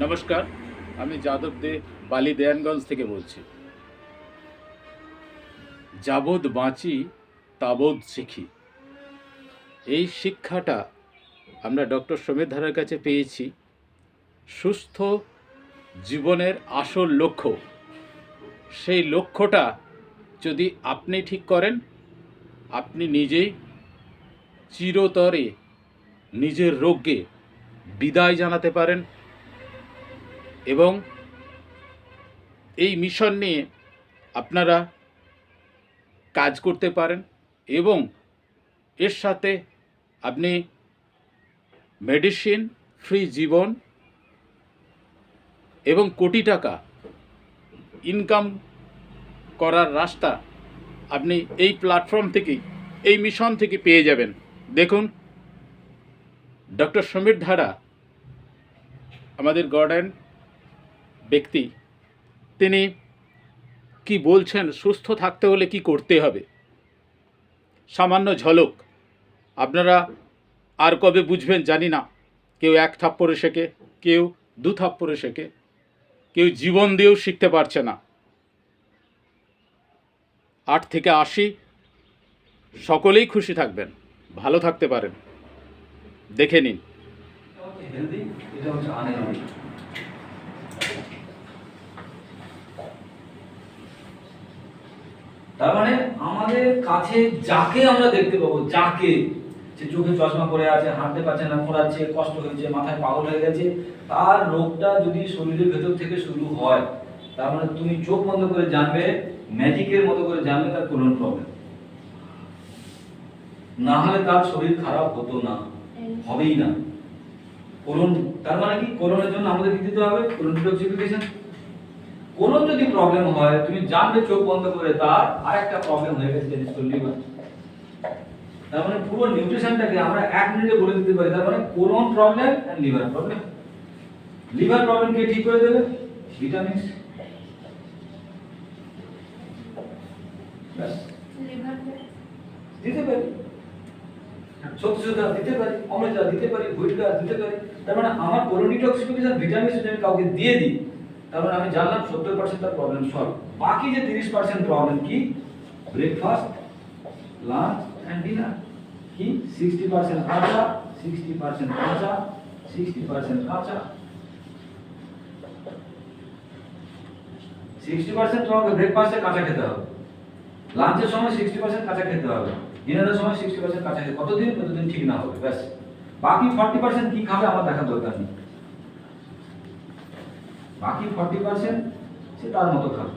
নমস্কার, আমি যাদব দে বালি দেয়ানগঞ্জ থেকে বলছি। যাবৎ বাঁচি তাবৎ শিখি, এই শিক্ষাটা আমরা ডক্টর সমীর ধারার কাছে পেয়েছি। সুস্থ জীবনের আসল লক্ষ্য, সেই লক্ষ্যটা যদি আপনি ঠিক করেন, আপনি নিজেই চিরতরে নিজের রোগকে বিদায় জানাতে পারেন এবং এই মিশন নিয়ে আপনারা কাজ করতে পারেন এবং এর সাথে আপনি মেডিসিন ফ্রি জীবন এবং কোটি টাকা ইনকাম করার রাস্তা আপনি এই প্ল্যাটফর্ম থেকে, এই মিশন থেকে পেয়ে যাবেন। দেখুন, ডক্টর সমীর ধারা আমাদের গার্ডেন ব্যক্তি, তিনি কি বলছেন, সুস্থ থাকতে হলে কি করতে হবে, সামান্য ঝলক। আপনারা আর কবে বুঝবেন জানি না। কেউ এক থাপ্পড়ে শেখে, কেউ দু থাপ্পড়ে শেখে, কেউ জীবন দিয়েও শিখতে পারছে না। 8 থেকে 80 সকলেই খুশি থাকবেন, ভালো থাকতে পারেন। দেখে নিন। তার মানে আমাদের কাছে যাকে আমরা দেখতে পাবো, যাকে যে চোখে চশমা পরে আছে, হাঁটতে পারছে না, খোঁড়াচ্ছে, কষ্ট হয়েছে, মাথায় পাগল হয়ে গেছে, তার রোগটা যদি শরীরের ভেতর থেকে শুরু হয়, তার মানে তুমি চোখ বন্ধ করে জানবে, ম্যাজিকের মতো করে জানবে তার কোলন প্রবলেম। না হলে তার শরীর খারাপ হতো না, হবেই না। কোলন, তার মানে কি, কোলনের জন্য আমাদের কি দিতে হবে? Colon detoxification. কোলন যদি প্রবলেম হয়, তুমি জানবে চোখ বন্ধ করে তার আরেকটা প্রবলেম হয়ে গেছে, লিভার। তার মানে পুরো নিউট্রিশনটাকে আমরা 1 মিনিটে বলে দিতে পারি। তার মানে colon problem and liver problem. Liver problem কে ঠিক করে দেবে? ভিটামিন। বাস, লিভার দিতে পারি, সত্যতা দিতে পারি, অমৃতা দিতে পারি, ভুইটা দিতে পারি। তার মানে আমার কোলন ডিটক্সিফিকেশন ভিটামিন যদি আমি কাউকে দিয়ে দিই, তার মানে আমি জানলাম 70% তার প্রবলেম সলভ। বাকি যে 30% প্রবলেম কি? Breakfast, lunch and dinner. কি 60% কাঁচা, 60% কাঁচা, 60% কাঁচা। 60% তোমাকে ব্রেকফাস্টে কাঁচা খেতে হবে, লাঞ্চের সময় 60% কাঁচা খেতে হবে, ডিনারের সময় 60% কাঁচা খেতে। কতদিন ঠিক না হবে, ব্যাস। বাকি 40% কি খাবে আমার দেখার দরকার নেই। বাকি 40% সে তার মতো খাবে,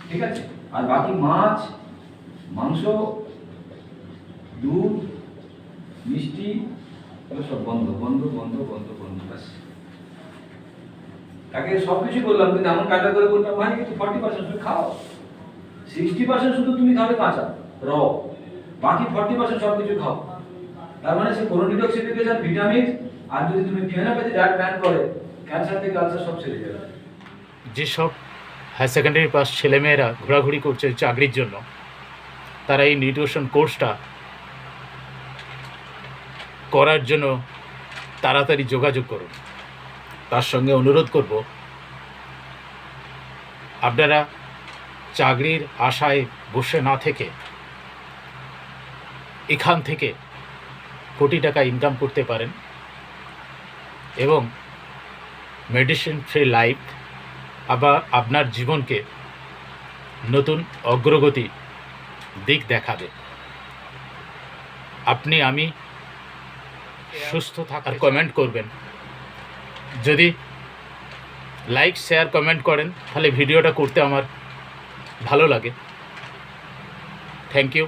ঠিক আছে? আর বাকি মাছ, মাংস, দুধ, মিষ্টি, এগুলো সব বন্ধ বন্ধ বন্ধ বন্ধ বন্ধ, ব্যাস। তাকে সবকিছু বললাম, কিন্তু এমন কায়দা করে বললাম, ভাই কিন্তু 40% তুমি খাও, 60% শুধু তুমি খাবে কাঁচা র, বাকি 40% সবকিছু খাও। তার মানে সে কোলন ডিটক্সিফিকেশন, ভিটামিন, আর যদি তুমি ফিনোপ্যাথি ডায়েট প্ল্যান করে, ক্যান্সার থেকে আলসার সব ছেড়ে যাবে। যেসব হায়ার সেকেন্ডারি পাস ছেলেমেয়েরা ঘোরাঘুরি করছে চাকরির জন্য, তারা এই নিউট্রিশন কোর্সটা করার জন্য তাড়াতাড়ি যোগাযোগ করুন। তার সঙ্গে অনুরোধ করব, আপনারা চাকরির আশায় বসে না থেকে এখান থেকে কোটি টাকা ইনকাম করতে পারেন এবং মেডিসিন ফ্রি লাইফ আবার আপনার জীবনকে নতুন অগ্রগতি দিক দেখাবে। আপনি, আমি সুস্থ থাকার কমেন্ট করবেন। যদি লাইক, শেয়ার, কমেন্ট করেন, তাহলে ভিডিওটা করতে আমার ভালো লাগে। Thank you.